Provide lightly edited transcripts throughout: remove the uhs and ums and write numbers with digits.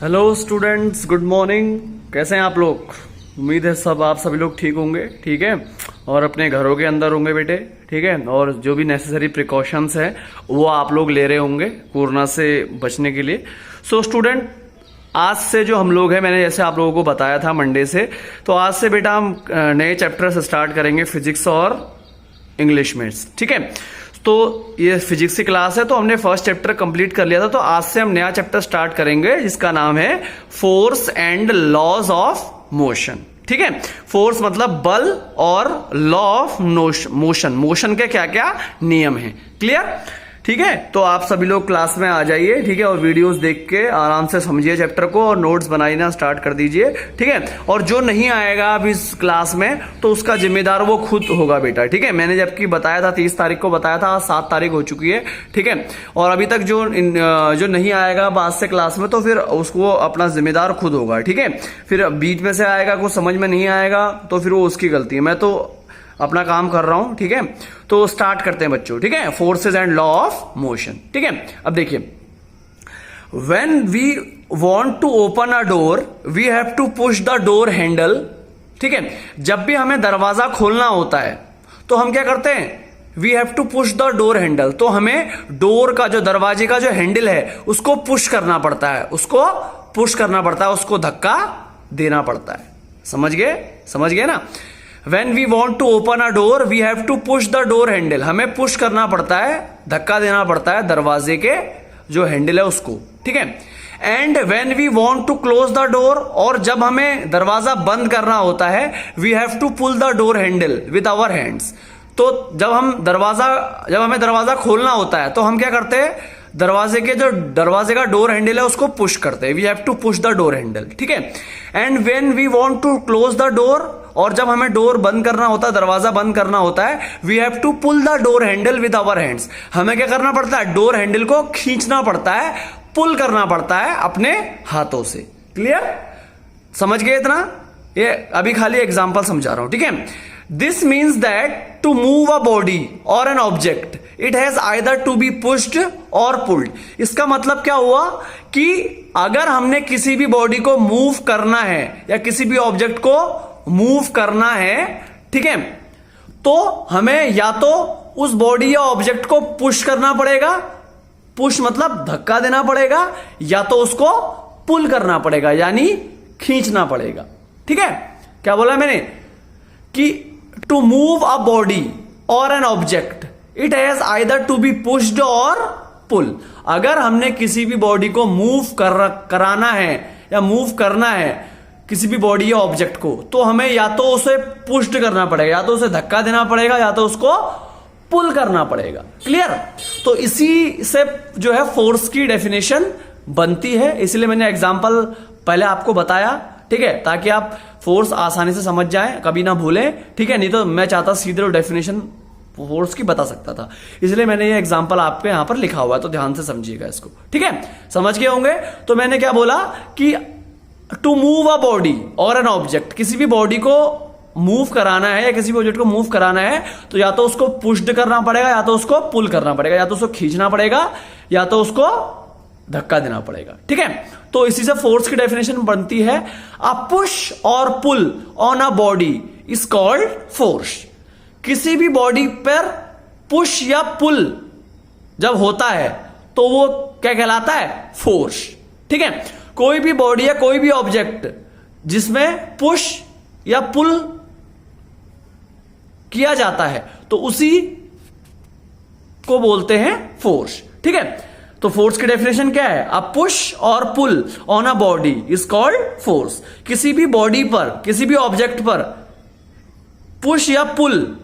Hello students, good morning. कैसे हैं आप लोग? उम्मीद है आप सभी लोग ठीक होंगे, ठीक है, और अपने घरों के अंदर होंगे बेटे, ठीक है, और जो भी नेसेसरी प्रिकॉशंस है वो आप लोग ले रहे होंगे कोरोना से बचने के लिए। सो स्टूडेंट, आज से जो हम लोग हैं, मैंने जैसे आप लोगों को बताया था मंडे से, तो आज से बेटा हम नए चैप्टर से स्टार्ट करेंगे, फिजिक्स और इंग्लिश में, ठीक है। तो ये फिजिक्स की क्लास है, तो हमने फर्स्ट चैप्टर कंप्लीट कर लिया था, तो आज से हम नया चैप्टर स्टार्ट करेंगे जिसका नाम है force and laws of motion, ठीक है। फोर्स मतलब बल और लॉ ऑफ मोशन, मोशन के क्या क्या नियम हैं, क्लियर, ठीक है। तो आप सभी लोग क्लास में आ जाइए, ठीक है, और वीडियोस देख के आराम से समझिए चैप्टर को और नोट्स बनाना स्टार्ट कर दीजिए, ठीक है। और जो नहीं आएगा अब इस क्लास में तो उसका जिम्मेदार वो खुद होगा बेटा, ठीक है। मैंने जबकि बताया था 30 तारीख को बताया था, आज 7 तारीख हो चुकी है, ठीक है। और अभी तक जो नहीं आएगा बाद से क्लास में, तो फिर उसको अपना जिम्मेदार खुद होगा, ठीक है। फिर बीच में से आएगा, कुछ समझ में नहीं आएगा तो फिर वो उसकी गलती है। मैं तो अपना काम कर रहा हूं, ठीक है। तो स्टार्ट करते हैं बच्चों, ठीक है, forces and law of motion, ठीक है। अब देखिए, when we want to open a door we have to push the door handle, ठीक है। जब भी हमें दरवाजा खोलना होता है तो हम क्या करते हैं, we have to push the door handle. तो हमें डोर का जो दरवाजे का जो हैंडल है उसको पुश करना पड़ता है, उसको पुश करना पड़ता है, उसको धक्का देना पड़ता है। समझ गए ना। When we want to open a door, we have to push the door handle. हमें पुश करना पड़ता है, धक्का देना पड़ता है दरवाजे के जो हैंडल है उसको, ठीक है। And when we want to close the door, और जब हमें दरवाजा बंद करना होता है, we have to pull the door handle with our hands. तो जब हमें दरवाजा खोलना होता है तो हम क्या करते हैं, दरवाजे का डोर हैंडल है उसको पुश करते हैं, we have to push the door handle, ठीक है। And when we want to close the door, और जब हमें डोर बंद करना होता है, दरवाजा बंद करना होता है, we have to pull the door handle with our hands. हमें क्या करना पड़ता है, डोर हैंडल को खींचना पड़ता है, पुल करना पड़ता है अपने हाथों से। क्लियर, समझ गए इतना? ये अभी खाली एग्जांपल समझा रहा हूं, ठीक है। This means that to move a body और an object it has either to be pushed और पुल्ड। इसका मतलब क्या हुआ कि अगर हमने किसी भी बॉडी को मूव करना है या किसी भी ऑब्जेक्ट को मूव करना है, ठीक है, तो हमें या तो उस बॉडी या ऑब्जेक्ट को पुश करना पड़ेगा, पुश मतलब धक्का देना पड़ेगा, या तो उसको पुल करना पड़ेगा यानी खींचना पड़ेगा, ठीक है। क्या बोला मैंने कि टू मूव अ बॉडी और an object it has either to be pushed और पुल। अगर हमने किसी भी बॉडी को मूव कराना है या मूव करना है किसी भी बॉडी या ऑब्जेक्ट को, तो हमें या तो उसे पुश्ड करना पड़ेगा, या तो उसे धक्का देना पड़ेगा, या तो उसको पुल करना पड़ेगा। क्लियर? तो इसी से जो है फोर्स की डेफिनेशन बनती है, इसलिए मैंने एग्जांपल पहले आपको बताया, ठीक है, ताकि आप फोर्स आसानी से समझ जाएं, कभी ना भूलें, ठीक है। नहीं तो मैं चाहता सीधे डेफिनेशन फोर्स की बता सकता था, इसलिए मैंने ये एग्जांपल आपके यहां पर लिखा हुआ है, तो ध्यान से समझिएगा इसको, ठीक है। समझ गए होंगे? तो मैंने क्या बोला कि टू मूव अ बॉडी और एन ऑब्जेक्ट, किसी भी बॉडी को मूव कराना है या किसी भी ऑब्जेक्ट को मूव कराना है, तो या तो उसको पुश्ड करना पड़ेगा, या तो उसको पुल करना पड़ेगा, या तो उसको खींचना पड़ेगा, या तो उसको धक्का देना पड़ेगा, ठीक है। तो इसी से फोर्स की डेफिनेशन बनती है, अ पुश और pull on a body is called force. किसी भी बॉडी पर पुश या पुल जब होता है तो वो क्या कहलाता है, फोर्स, ठीक है। कोई भी बॉडी या कोई भी ऑब्जेक्ट जिसमें पुश या पुल किया जाता है तो उसी को बोलते हैं फोर्स, ठीक है। तो फोर्स की डेफिनेशन क्या है, अ पुश और pull on a body is called force. किसी भी बॉडी पर, किसी भी ऑब्जेक्ट पर पुश या पुल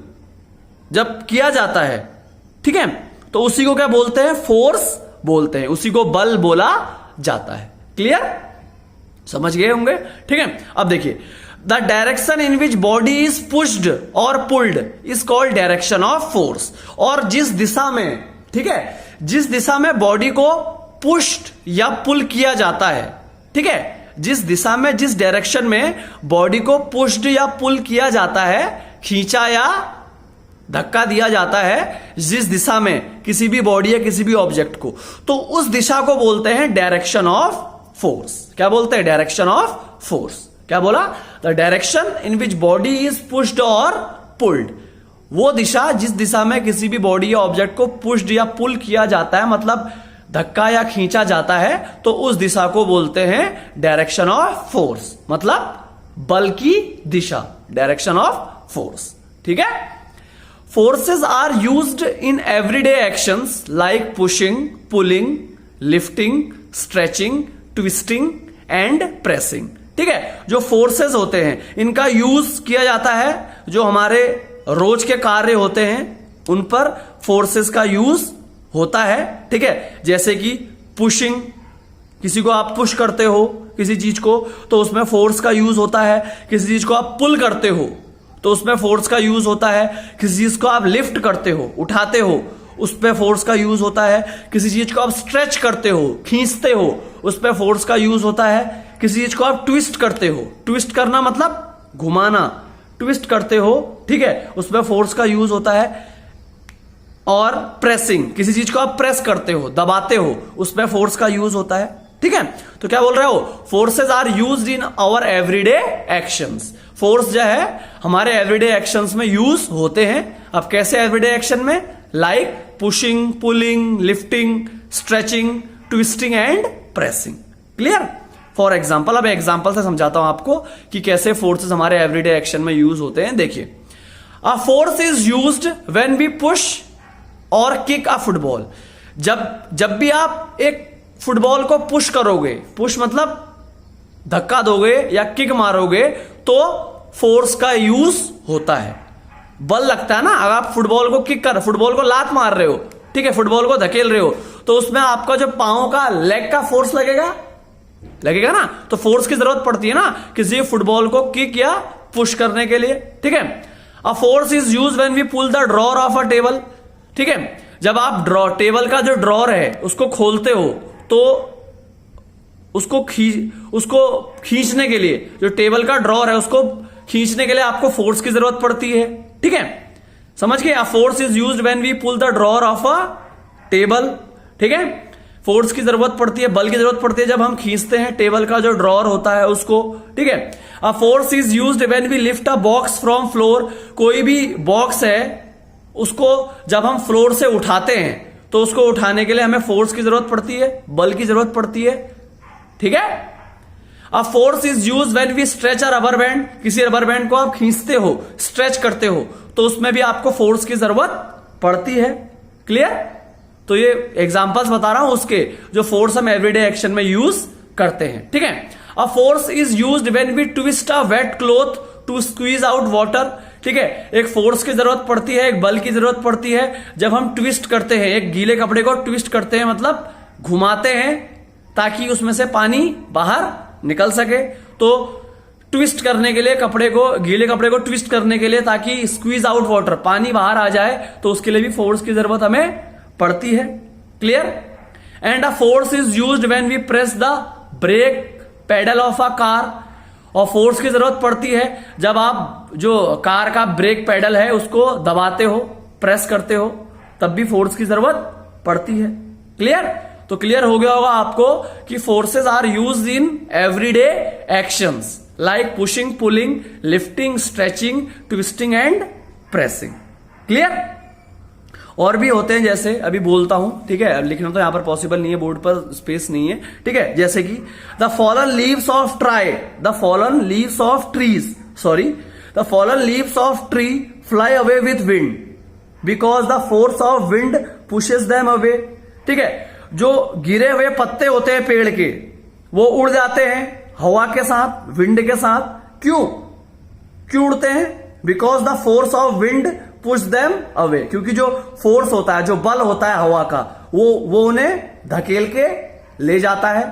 जब किया जाता है, ठीक है, तो उसी को क्या बोलते हैं, फोर्स बोलते हैं, उसी को बल बोला जाता है। क्लियर, समझ गए होंगे, ठीक है। अब देखिए, the direction in which body is pushed और pulled is called direction of force. और जिस दिशा में, ठीक है, जिस दिशा में बॉडी को पुश्ड या पुल किया जाता है, ठीक है, जिस दिशा में, जिस डायरेक्शन में बॉडी को पुश्ड या पुल किया जाता है, खींचा या धक्का दिया जाता है, जिस दिशा में किसी भी बॉडी या किसी भी ऑब्जेक्ट को, तो उस दिशा को बोलते हैं डायरेक्शन ऑफ फोर्स। क्या बोलते हैं? Direction of force. क्या बोला? The direction in which body is pushed और पुल्ड। वो दिशा जिस दिशा में किसी भी बॉडी या ऑब्जेक्ट को पुश्ड या पुल किया जाता है, मतलब धक्का या खींचा जाता है, तो उस दिशा को बोलते हैं डायरेक्शन ऑफ फोर्स, मतलब बल की दिशा, डायरेक्शन ऑफ फोर्स। ठीक है। Forces are used in everyday actions like pushing, pulling, lifting, stretching, twisting and pressing. ठीक है। जो फोर्सेस होते हैं इनका यूज किया जाता है, जो हमारे रोज के कार्य होते हैं उन पर फोर्सेस का यूज होता है। ठीक है। जैसे कि पुशिंग, किसी को आप पुश करते हो किसी चीज को, तो उसमें फोर्स का यूज होता है। किसी चीज को आप पुल करते हो तो उसमें फोर्स का यूज होता है। किसी चीज को आप लिफ्ट करते हो, उठाते हो, उस पर फोर्स का यूज होता है। किसी चीज को आप स्ट्रेच करते हो, खींचते हो, उस पर फोर्स का यूज होता है। किसी चीज को आप ट्विस्ट करते हो, ट्विस्ट करना मतलब घुमाना, ट्विस्ट करते हो, ठीक है, उसमें फोर्स का यूज होता है। और प्रेसिंग, किसी चीज को आप प्रेस करते हो, दबाते हो, उसमें फोर्स का यूज होता है। ठीक है। तो क्या बोल रहे हो? Forces are used in our everyday actions. Force जो है हमारे एवरीडे एक्शंस में यूज होते हैं। अब कैसे एवरीडे एक्शन में? Like pushing, pulling, lifting, stretching, twisting and pressing. Clear? For example, अब एग्जाम्पल से समझाता हूं आपको कि कैसे फोर्सेस हमारे एवरीडे एक्शन में यूज होते हैं। देखिए, a force is used when we push और किक अ फुटबॉल। जब भी आप एक फुटबॉल को पुश करोगे, पुश मतलब धक्का दोगे या किक मारोगे, तो फोर्स का यूज होता है, बल लगता है ना। अगर आप फुटबॉल को किक कर, फुटबॉल को लात मार रहे हो, ठीक है, फुटबॉल को धकेल रहे हो, तो उसमें आपका जो पांव का, लेग का फोर्स लगेगा ना। तो फोर्स की जरूरत पड़ती है ना किसी फुटबॉल को किक या पुश करने के लिए। ठीक है। A force is used when we pull the drawer of a table. ठीक है। जब आप टेबल का जो ड्रॉर है उसको खोलते हो, तो उसको खींचने के लिए, जो टेबल का ड्रॉर है उसको खींचने के लिए आपको फोर्स की जरूरत पड़ती है। ठीक है, समझ गए? A force is used when we pull the drawer of a table. ठीक है। फोर्स की जरूरत पड़ती है, बल की जरूरत पड़ती है जब हम खींचते हैं टेबल का जो ड्रॉर होता है उसको। ठीक है। A force is used when we lift a box from floor. कोई भी बॉक्स है उसको जब हम फ्लोर से उठाते हैं तो उसको उठाने के लिए हमें फोर्स की जरूरत पड़ती है, बल की जरूरत पड़ती है। ठीक है। A force is used when we stretch a rubber band. किसी रबर बैंड को आप खींचते हो, स्ट्रेच करते हो, तो उसमें भी आपको फोर्स की जरूरत पड़ती है। क्लियर? तो ये एग्जांपल्स बता रहा हूं उसके, जो फोर्स हम एवरीडे एक्शन में यूज करते हैं। ठीक है। A force is used when we twist a wet cloth to squeeze out water. ठीक है। एक फोर्स की जरूरत पड़ती है, एक बल की जरूरत पड़ती है जब हम ट्विस्ट करते हैं, एक गीले कपड़े को ट्विस्ट करते हैं, मतलब घुमाते हैं ताकि उसमें से पानी बाहर निकल सके। तो ट्विस्ट करने के लिए गीले कपड़े को ट्विस्ट करने के लिए, ताकि स्क्वीज आउट वाटर, पानी बाहर आ जाए, तो उसके लिए भी फोर्स की जरूरत हमें पड़ती है। Clear? And a force is used when we press the brake pedal of a car. और फोर्स की जरूरत पड़ती है जब आप जो कार का ब्रेक पेडल है उसको दबाते हो, प्रेस करते हो, तब भी फोर्स की जरूरत पड़ती है। क्लियर? तो क्लियर हो गया होगा आपको कि forces are used in everyday actions like pushing, pulling, lifting, stretching, twisting and pressing. Clear? और भी होते हैं, जैसे अभी बोलता हूं, ठीक है, लिखना तो यहां पर पॉसिबल नहीं है, बोर्ड पर स्पेस नहीं है। ठीक है। जैसे कि the fallen leaves of tree fly away with wind because the force of wind pushes them away. ठीक है। जो गिरे हुए पत्ते होते हैं पेड़ के, वो उड़ जाते हैं हवा के साथ, विंड के साथ। क्यों उड़ते हैं? Because the force of wind push them away. क्योंकि जो फोर्स होता है, जो बल होता है हवा का, वो उन्हें धकेल के ले जाता है,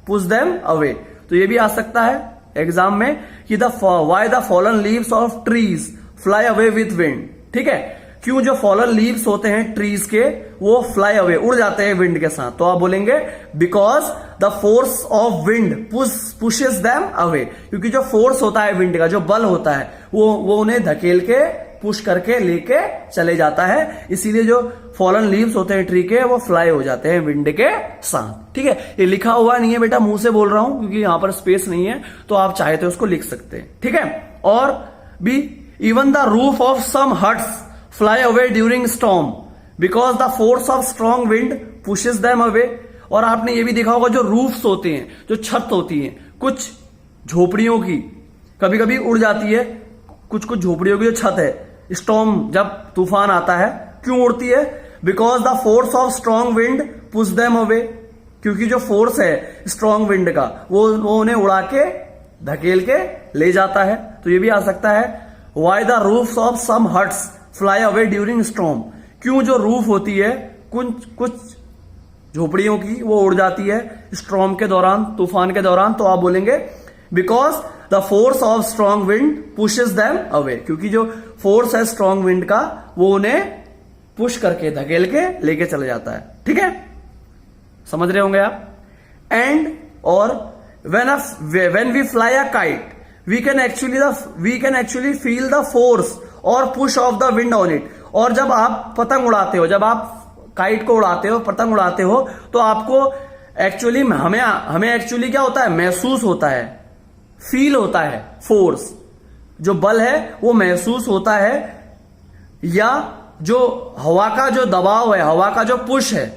पुश देम अवे। तो ये भी आ सकता है एग्जाम में कि why the fallen leaves of trees fly away with wind. ठीक है। क्यों जो फॉलन लीव्स होते हैं ट्रीज के, वो फ्लाई अवे, उड़ जाते हैं विंड के साथ। तो आप बोलेंगे because the force of wind pushes them away. क्योंकि जो फोर्स होता है विंड का, जो बल होता है, वो उन्हें धकेल के, पुश करके लेके चले जाता है। इसीलिए जो फॉलन लीव्स होते हैं ट्री के, वो फ्लाई हो जाते हैं विंड के साथ। ठीक है, ये लिखा हुआ नहीं है बेटा, मुंह से बोल रहा हूं क्योंकि यहां पर स्पेस नहीं है, तो आप चाहे तो उसको लिख सकते हैं। ठीक है, और be even the roof of some huts fly away during storm because the force of strong wind pushes them away. और आपने ये भी देखा होगा, जो रूफ्स होते हैं, जो छत होती है कुछ झोपड़ियों की, कभी कभी उड़ जाती है, कुछ कुछ झोपड़ियों की जो छत है, स्टॉर्म जब तूफान आता है क्यों उड़ती है? Because the force of strong wind push them away, क्योंकि जो फोर्स है स्ट्रॉन्ग विंड का वो उन्हें उड़ा के धकेल के ले जाता है। तो ये भी आ सकता है, why the roofs of some huts fly away during storm, क्यों जो रूफ होती है कुछ झोपड़ियों की वो उड़ जाती है स्टॉर्म के दौरान, तूफान के दौरान। तो आप बोलेंगे because the force of strong wind pushes them away, क्योंकि जो फोर्स है स्ट्रॉन्ग विंड का वो उन्हें पुश करके धकेल के लेके चले जाता है। ठीक है, समझ रहे होंगे आप। एंड और when we fly a kite we can actually feel the force और push of the wind on it। और जब आप पतंग उड़ाते हो, जब आप काइट को उड़ाते हो, पतंग उड़ाते हो, तो आपको एक्चुअली हमें एक्चुअली क्या होता है, महसूस होता है, फील होता है, फोर्स जो बल है वो महसूस होता है, या जो हवा का जो दबाव है, हवा का जो पुश है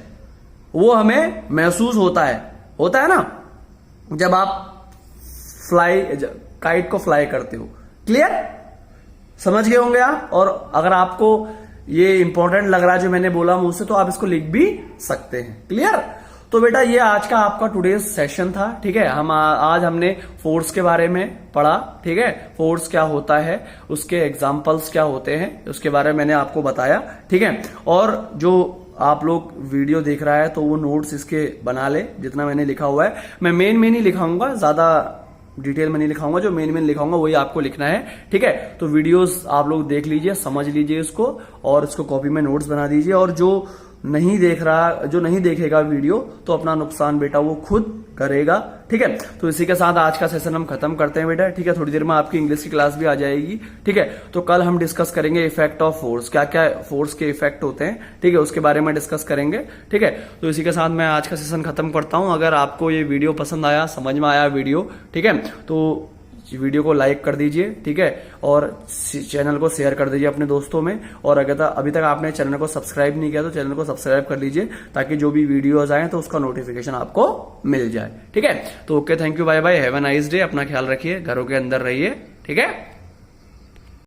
वो हमें महसूस होता है ना, जब आप काइट को फ्लाई करते हो। क्लियर, समझ गए होंगे आप। और अगर आपको ये इंपॉर्टेंट लग रहा है जो मैंने बोला मुझसे, तो आप इसको लिख भी सकते हैं। क्लियर, तो बेटा ये आज का आपका टुडेज सेशन था। ठीक है, आज हमने फोर्स के बारे में पढ़ा। ठीक है, फोर्स क्या होता है, उसके एग्जाम्पल्स क्या होते हैं, उसके बारे में मैंने आपको बताया। ठीक है, और जो आप लोग वीडियो देख रहा है तो वो नोट्स इसके बना ले, जितना मैंने लिखा हुआ है। मैं मेन ही लिखाऊंगा, ज्यादा डिटेल में नहीं लिखाऊंगा, जो मेन लिखाऊंगा वही आपको लिखना है। ठीक है, तो वीडियोस आप लोग देख लीजिए, समझ लीजिए इसको, और इसको कॉपी में नोट्स बना दीजिए। और जो नहीं देखेगा वीडियो, तो अपना नुकसान बेटा वो खुद करेगा। ठीक है, तो इसी के साथ आज का सेशन हम खत्म करते हैं बेटा। ठीक है, थोड़ी देर में आपकी इंग्लिश की क्लास भी आ जाएगी। ठीक है, तो कल हम डिस्कस करेंगे इफेक्ट ऑफ फोर्स, क्या क्या फोर्स के इफेक्ट होते हैं। ठीक है, उसके बारे में डिस्कस करेंगे। ठीक है, तो इसी के साथ मैं आज का सेशन खत्म करता हूं। अगर आपको ये वीडियो पसंद आया, समझ में आया वीडियो, ठीक है, तो वीडियो को लाइक कर दीजिए। ठीक है, और चैनल को शेयर कर दीजिए अपने दोस्तों में। और अगर अभी तक आपने चैनल को सब्सक्राइब नहीं किया तो चैनल को सब्सक्राइब कर लीजिए, ताकि जो भी वीडियोज आए तो उसका नोटिफिकेशन आपको मिल जाए। ठीक है, तो okay, thank you, bye bye, have a nice day. अपना ख्याल रखिए, घरों के अंदर रहिए। ठीक है।